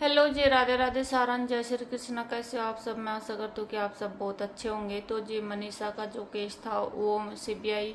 Hello जी, राधे राधे, सारन, जय श्री कृष्ण। कैसे हो आप सब? मैं आशा करती हूँ कि आप सब बहुत अच्छे होंगे। तो जी, मनीषा का जो केस था वो सीबीआई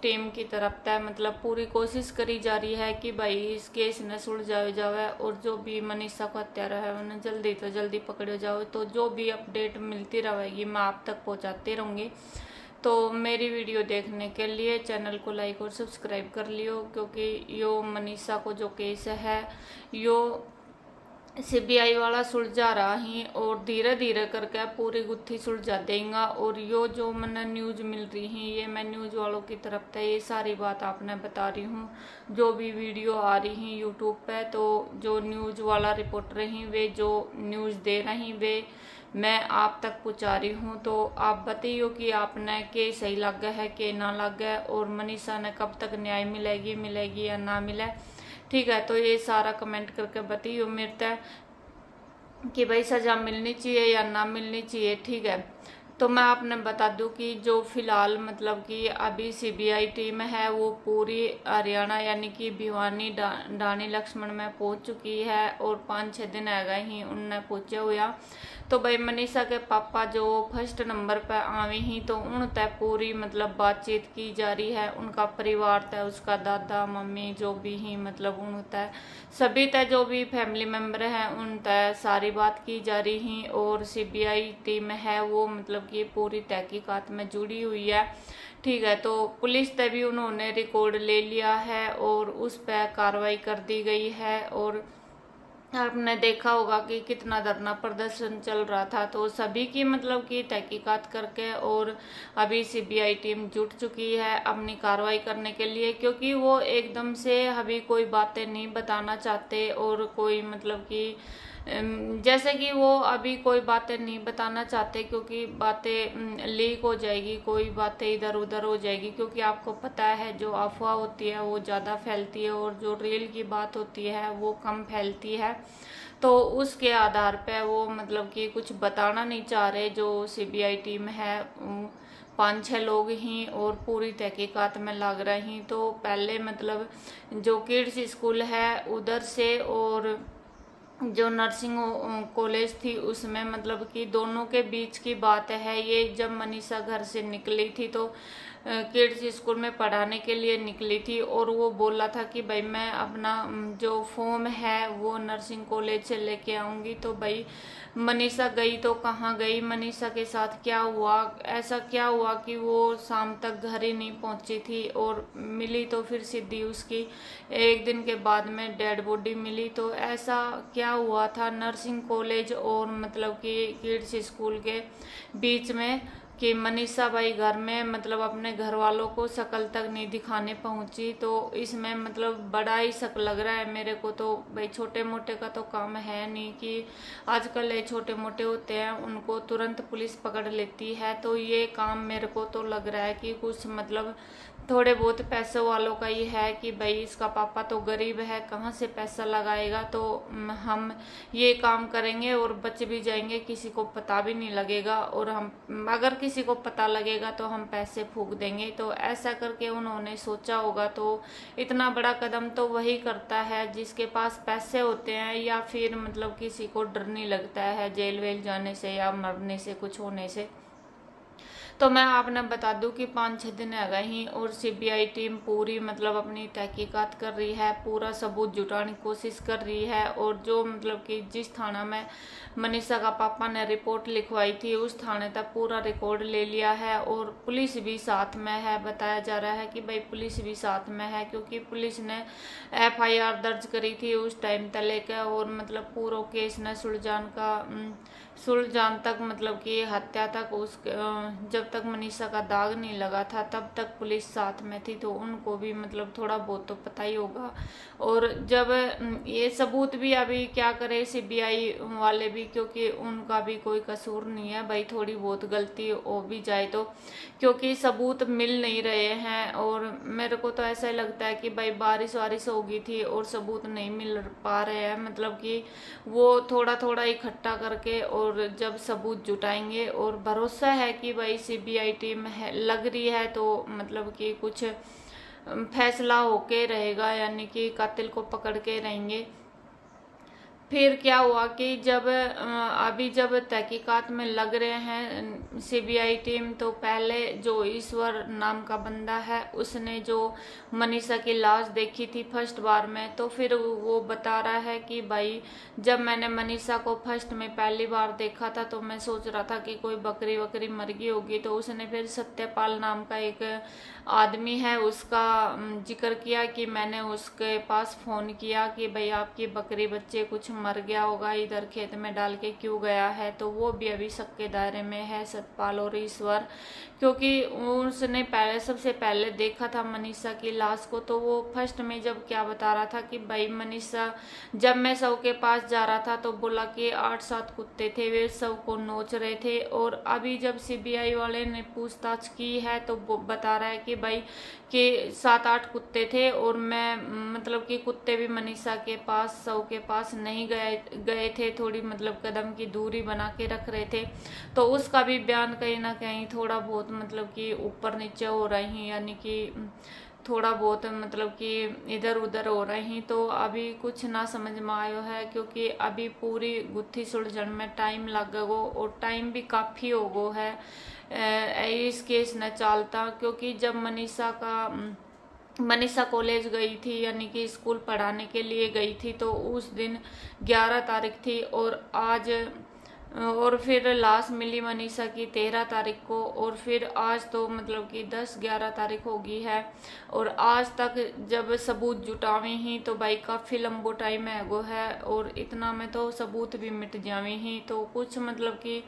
टीम की तरफ था, मतलब पूरी कोशिश करी जा रही है कि भाई इस केस ने सुलझाया जावे और जो भी मनीषा को हत्यारा है उन्हें जल्दी तो जल्दी पकड़े जाओ। तो जो भी अपडेट मिलती रहेगी मैं आप तक पहुँचाती रहूँगी। तो मेरी वीडियो देखने के लिए चैनल को लाइक और सब्सक्राइब कर लियो, क्योंकि यो मनीषा को जो केस है यो सीबीआई वाला सुलझा रहा ही और धीरे धीरे करके पूरी गुत्थी सुलझा देगा। और यो जो मैंने न्यूज मिल रही है ये मैं न्यूज वालों की तरफ से ये सारी बात आपने बता रही हूँ। जो भी वीडियो आ रही है यूट्यूब पे, तो जो न्यूज वाला रिपोर्टर हैं वे जो न्यूज दे रही वे मैं आप तक पहुँचा रही हूँ। तो आप बताइए कि आपने के सही लगा है कि ना लगा, और मनीषा ने कब तक न्याय मिलेगी या ना मिले। ठीक है, तो ये सारा कमेंट करके बताइए मेरे तक कि भाई सजा मिलनी चाहिए या ना मिलनी चाहिए। ठीक है, तो मैं आपने बता दूं कि जो फिलहाल मतलब कि अभी सीबीआई टीम है वो पूरी हरियाणा यानी कि भिवानी डानी लक्ष्मण में पहुंच चुकी है और 5-6 दिन आ गए ही उनने पहुंचे हुआ। तो भाई मनीषा के पापा जो फर्स्ट नंबर पर आवे ही तो उन तय पूरी मतलब बातचीत की जा रही है। उनका परिवार तय, उसका दादा मम्मी जो भी ही मतलब उन तय सभी तय जो भी फैमिली मेंबर हैं उन तय सारी बात की जा रही है। और सीबीआई टीम है वो मतलब कि पूरी तहकीकात में जुड़ी हुई है। ठीक है, तो पुलिस तय भी उन्होंने रिकॉर्ड ले लिया है और उस पर कार्रवाई कर दी गई है। और आपने देखा होगा कि कितना धरना प्रदर्शन चल रहा था, तो सभी की मतलब की तहकीकात करके और अभी सीबीआई टीम जुट चुकी है अपनी कार्रवाई करने के लिए, क्योंकि वो एकदम से अभी कोई बातें नहीं बताना चाहते और कोई मतलब कि जैसे कि वो अभी कोई बातें नहीं बताना चाहते क्योंकि बातें लीक हो जाएगी, कोई बातें इधर उधर हो जाएगी। क्योंकि आपको पता है जो अफवाह होती है वो ज़्यादा फैलती है और जो रियल की बात होती है वो कम फैलती है। तो उसके आधार पे वो मतलब कि कुछ बताना नहीं चाह रहे जो सीबीआई टीम है। 5-6 लोग ही और पूरी तहकीकात में लग रहे हैं। तो पहले मतलब जो किड्स स्कूल है उधर से और जो नर्सिंग कॉलेज थी उसमें मतलब कि दोनों के बीच की बात है ये। जब मनीषा घर से निकली थी तो किड्स स्कूल में पढ़ाने के लिए निकली थी और वो बोला था कि भाई मैं अपना जो फॉर्म है वो नर्सिंग कॉलेज से लेके आऊंगी। तो भाई मनीषा गई तो कहाँ गई, मनीषा के साथ क्या हुआ, ऐसा क्या हुआ कि वो शाम तक घर ही नहीं पहुंची थी और मिली तो फिर सीधी उसकी 1 दिन के बाद में डेड बॉडी मिली। तो ऐसा क्या हुआ था नर्सिंग कॉलेज और मतलब कि किड्स स्कूल के बीच में कि मनीषा भाई घर में मतलब अपने घर वालों को शक्ल तक नहीं दिखाने पहुंची। तो इसमें मतलब बड़ा ही शक लग रहा है मेरे को। तो भाई छोटे मोटे का तो काम है नहीं कि आजकल ये छोटे मोटे होते हैं उनको तुरंत पुलिस पकड़ लेती है। तो ये काम मेरे को तो लग रहा है कि कुछ मतलब थोड़े बहुत पैसे वालों का ही है कि भाई इसका पापा तो गरीब है, कहाँ से पैसा लगाएगा, तो हम ये काम करेंगे और बच भी जाएंगे, किसी को पता भी नहीं लगेगा, और हम अगर किसी को पता लगेगा तो हम पैसे फूंक देंगे। तो ऐसा करके उन्होंने सोचा होगा। तो इतना बड़ा कदम तो वही करता है जिसके पास पैसे होते हैं या फिर मतलब किसी को डर नहीं लगता है जेल वेल जाने से या मरने से, कुछ होने से। तो मैं आपने बता दूं कि 5-6 दिन आ गए ही और सीबीआई टीम पूरी मतलब अपनी तहकीकात कर रही है, पूरा सबूत जुटाने की कोशिश कर रही है। और जो मतलब कि जिस थाना में मनीषा का पापा ने रिपोर्ट लिखवाई थी उस थाने तक पूरा रिकॉर्ड ले लिया है और पुलिस भी साथ में है। बताया जा रहा है कि भाई पुलिस भी साथ में है क्योंकि पुलिस ने एफआईआर दर्ज करी थी उस टाइम तक लेकर और मतलब पूरा केस ने सुलझान तक मतलब कि हत्या तक उस जब तक मनीषा का दाग नहीं लगा था तब तक पुलिस साथ में थी। तो उनको भी मतलब थोड़ा बहुत तो पता ही होगा। और जब ये सबूत भी अभी क्या करे सीबीआई वाले भी, क्योंकि उनका भी कोई कसूर नहीं है भाई, थोड़ी बहुत गलती हो भी जाए तो, क्योंकि सबूत मिल नहीं रहे हैं। और मेरे को तो ऐसा ही लगता है कि भाई बारिश वारिश हो गई थी और सबूत नहीं मिल पा रहे हैं, मतलब कि वो थोड़ा थोड़ा इकट्ठा करके और जब सबूत जुटाएंगे और भरोसा है कि भाई सीबीआई टीम है लग रही है तो मतलब कि कुछ फैसला होके रहेगा, यानी कि कातिल को पकड़ के रहेंगे। फिर क्या हुआ कि जब अभी जब तहकीकात में लग रहे हैं सीबीआई टीम, तो पहले जो ईश्वर नाम का बंदा है उसने जो मनीषा की लाश देखी थी फर्स्ट बार में, तो फिर वो बता रहा है कि भाई जब मैंने मनीषा को फर्स्ट में पहली बार देखा था तो मैं सोच रहा था कि कोई बकरी वकरी मर गई होगी। तो उसने फिर सत्यपाल नाम का एक आदमी है उसका जिक्र किया कि मैंने उसके पास फोन किया कि भाई आपकी बकरी बच्चे कुछ मर गया होगा, इधर खेत में डाल के क्यों गया है। तो वो भी अभी शक के दायरे में है सतपाल और ईश्वर, क्योंकि उसने पहले सबसे पहले देखा था मनीषा की लाश को। तो वो फर्स्ट में जब क्या बता रहा था कि भाई मनीषा जब मैं शव के पास जा रहा था तो बोला कि 8-7 कुत्ते थे, वे शव को नोच रहे थे। और अभी जब सीबीआई वाले ने पूछताछ की है तो वो बता रहा है कि भाई कि 7-8 कुत्ते थे और मैं मतलब कि कुत्ते भी मनीषा के पास शव के पास नहीं गए थे, थोड़ी मतलब कदम की दूरी बना के रख रहे थे। तो उसका भी बयान कहीं ना कहीं थोड़ा बहुत मतलब कि ऊपर नीचे हो रही, यानी कि थोड़ा बहुत मतलब कि इधर उधर हो रही। तो अभी कुछ ना समझ में आयो है, क्योंकि अभी पूरी गुत्थी सुलझन में टाइम लग गो और टाइम भी काफ़ी हो गो है इस केस न चालता। क्योंकि जब मनीषा कॉलेज गई थी, यानी कि स्कूल पढ़ाने के लिए गई थी, तो उस दिन 11 तारीख थी और फिर लाश मिली मनीषा की 13 तारीख को, और फिर आज तो मतलब कि 10-11 तारीख हो गई है। और आज तक जब सबूत जुटावे ही तो भाई काफ़ी लंबो टाइम हैगो है, और इतना में तो सबूत भी मिट जावे ही। तो कुछ मतलब कि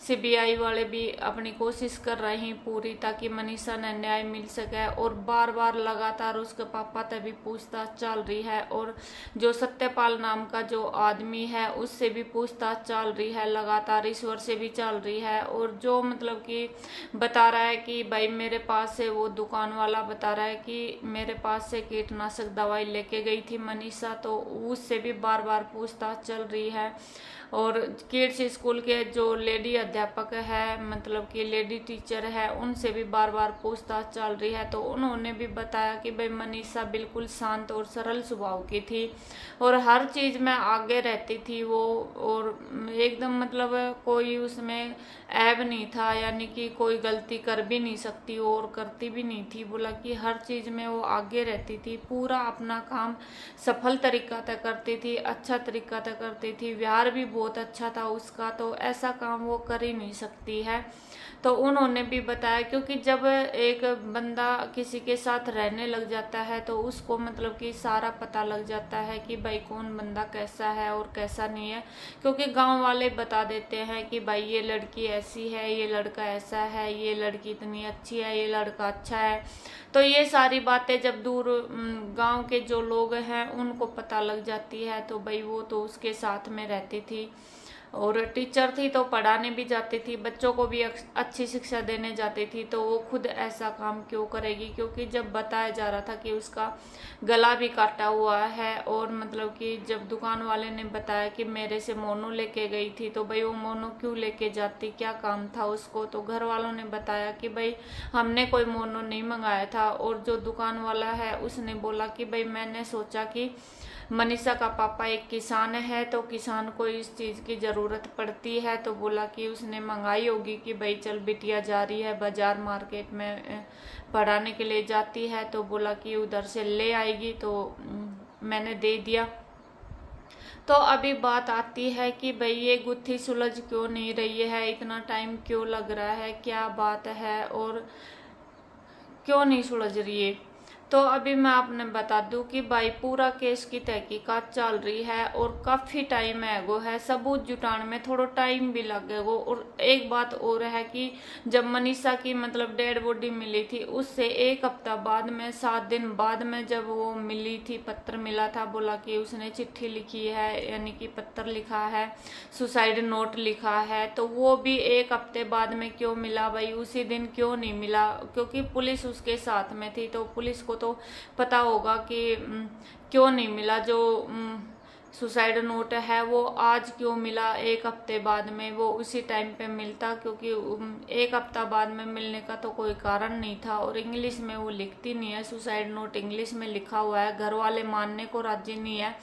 सीबीआई वाले भी अपनी कोशिश कर रहे हैं पूरी, ताकि मनीषा ने न्याय मिल सके। और बार बार लगातार उसके पापा तक भी पूछताछ चल रही है, और जो सत्यपाल नाम का जो आदमी है उससे भी पूछताछ चल रही है, लगातार ईश्वर से भी चल रही है। और जो मतलब कि बता रहा है कि भाई मेरे पास से वो दुकान वाला बता रहा है कि मेरे पास से कीटनाशक दवाई लेके गई थी मनीषा, तो उससे भी बार बार पूछताछ चल रही है। और किड्स स्कूल के जो लेडी अध्यापक है, मतलब कि लेडी टीचर है, उनसे भी बार बार पूछताछ चल रही है। तो उन्होंने भी बताया कि भाई मनीषा बिल्कुल शांत और सरल स्वभाव की थी और हर चीज में आगे रहती थी वो, और एकदम मतलब कोई उसमें ऐब नहीं था, यानी कि कोई गलती कर भी नहीं सकती और करती भी नहीं थी। बोला कि हर चीज में वो आगे रहती थी, पूरा अपना काम सफल तरीका तक करती थी, अच्छा तरीका तक करती थी, व्यवहार भी बहुत अच्छा था उसका। तो ऐसा काम वो कर ही नहीं सकती है। तो उन्होंने भी बताया, क्योंकि जब एक बंदा किसी के साथ रहने लग जाता है तो उसको मतलब कि सारा पता लग जाता है कि भाई कौन बंदा कैसा है और कैसा नहीं है। क्योंकि गांव वाले बता देते हैं कि भाई ये लड़की ऐसी है, ये लड़का ऐसा है, ये लड़की इतनी अच्छी है, ये लड़का अच्छा है। तो ये सारी बातें जब दूर गांव के जो लोग हैं उनको पता लग जाती है, तो भाई वो तो उसके साथ में रहती थी और टीचर थी तो पढ़ाने भी जाती थी, बच्चों को भी अच्छी शिक्षा देने जाती थी। तो वो खुद ऐसा काम क्यों करेगी, क्योंकि जब बताया जा रहा था कि उसका गला भी काटा हुआ है। और मतलब कि जब दुकान वाले ने बताया कि मेरे से मोनो लेके गई थी, तो भाई वो मोनो क्यों लेके जाती, क्या काम था उसको। तो घर वालों ने बताया कि भाई हमने कोई मोनो नहीं मंगाया था। और जो दुकान वाला है उसने बोला कि भाई मैंने सोचा कि मनीषा का पापा एक किसान है, तो किसान को इस चीज़ की ज़रूरत पड़ती है, तो बोला कि उसने मंगाई होगी कि भाई चल बिटिया जा रही है बाजार मार्केट में पढ़ाने के लिए जाती है, तो बोला कि उधर से ले आएगी, तो मैंने दे दिया। तो अभी बात आती है कि भाई ये गुत्थी सुलझ क्यों नहीं रही है, इतना टाइम क्यों लग रहा है, क्या बात है और क्यों नहीं सुलझ रही है। तो अभी मैं आपने बता दूं कि भाई पूरा केस की तहकीकात चल रही है और काफ़ी टाइम हैगो है, सबूत जुटाने में थोड़ा टाइम भी लगेगो। और एक बात और है कि जब मनीषा की मतलब डेड बॉडी मिली थी उससे 1 हफ्ता बाद में 7 दिन बाद में जब वो मिली थी, पत्र मिला था, बोला कि उसने चिट्ठी लिखी है, यानी कि पत्र लिखा है, सुसाइड नोट लिखा है। तो वो भी 1 हफ्ते बाद में क्यों मिला भाई, उसी दिन क्यों नहीं मिला, क्योंकि पुलिस उसके साथ में थी, तो पुलिस को तो पता होगा कि क्यों नहीं मिला। जो सुसाइड नोट है वो आज क्यों मिला 1 हफ्ते बाद में, वो उसी टाइम पे मिलता, क्योंकि 1 हफ्ता बाद में मिलने का तो कोई कारण नहीं था। और इंग्लिश में वो लिखती नहीं है, सुसाइड नोट इंग्लिश में लिखा हुआ है, घर वाले मानने को राजी नहीं है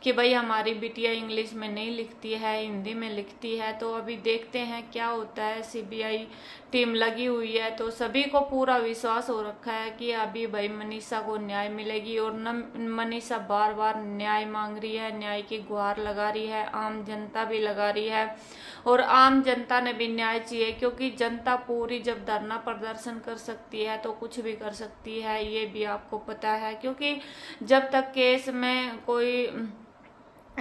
कि भाई हमारी बिटिया इंग्लिश में नहीं लिखती है, हिंदी में लिखती है। तो अभी देखते हैं क्या होता है। सीबीआई टीम लगी हुई है, तो सभी को पूरा विश्वास हो रखा है कि अभी भाई मनीषा को न्याय मिलेगी। और मनीषा बार बार न्याय मांग रही है, न्याय की गुहार लगा रही है, आम जनता भी लगा रही है और आम जनता ने भी न्याय चाहिए, क्योंकि जनता पूरी जब धरना प्रदर्शन कर सकती है तो कुछ भी कर सकती है, ये भी आपको पता है। क्योंकि जब तक केस में कोई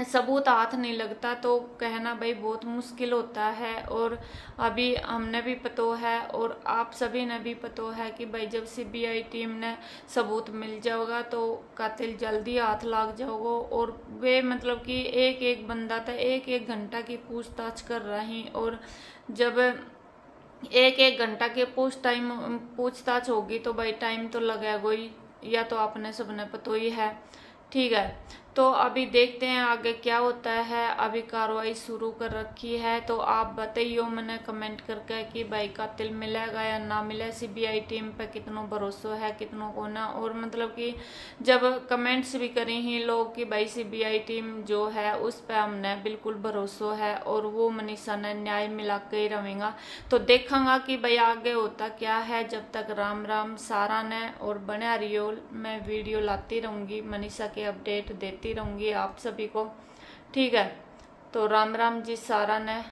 सबूत हाथ नहीं लगता तो कहना भाई बहुत मुश्किल होता है। और अभी हमने भी पता है और आप सभी ने भी पता है कि भाई जब सीबीआई टीम ने सबूत मिल जाएगा तो कातिल जल्दी हाथ लग जाओगे। और वे मतलब कि एक एक बंदा था, एक एक घंटा की पूछताछ कर रही, और जब एक एक घंटा के पूछताछ होगी तो भाई टाइम तो लगेगा ही, या तो आपने सबने पता ही है। ठीक है, तो अभी देखते हैं आगे क्या होता है। अभी कार्रवाई शुरू कर रखी है, तो आप बताइए मैंने कमेंट करके कि भाई कातिल मिलेगा या ना मिले। सीबीआई टीम पे कितनों भरोसा है, कितनों को ना। और मतलब कि जब कमेंट्स भी करें ही लोग कि भाई सीबीआई टीम जो है उस पर हमने बिल्कुल भरोसा है और वो मनीषा ने न्याय मिला के ही रहेगा। तो देखेंगा कि भाई आगे होता क्या है। जब तक राम राम सारा ने, और बना रहियो, मैं वीडियो लाती रहूंगी, मनीषा के अपडेट देती रहूंगी आप सभी को। ठीक है, तो राम राम जी सारा ने।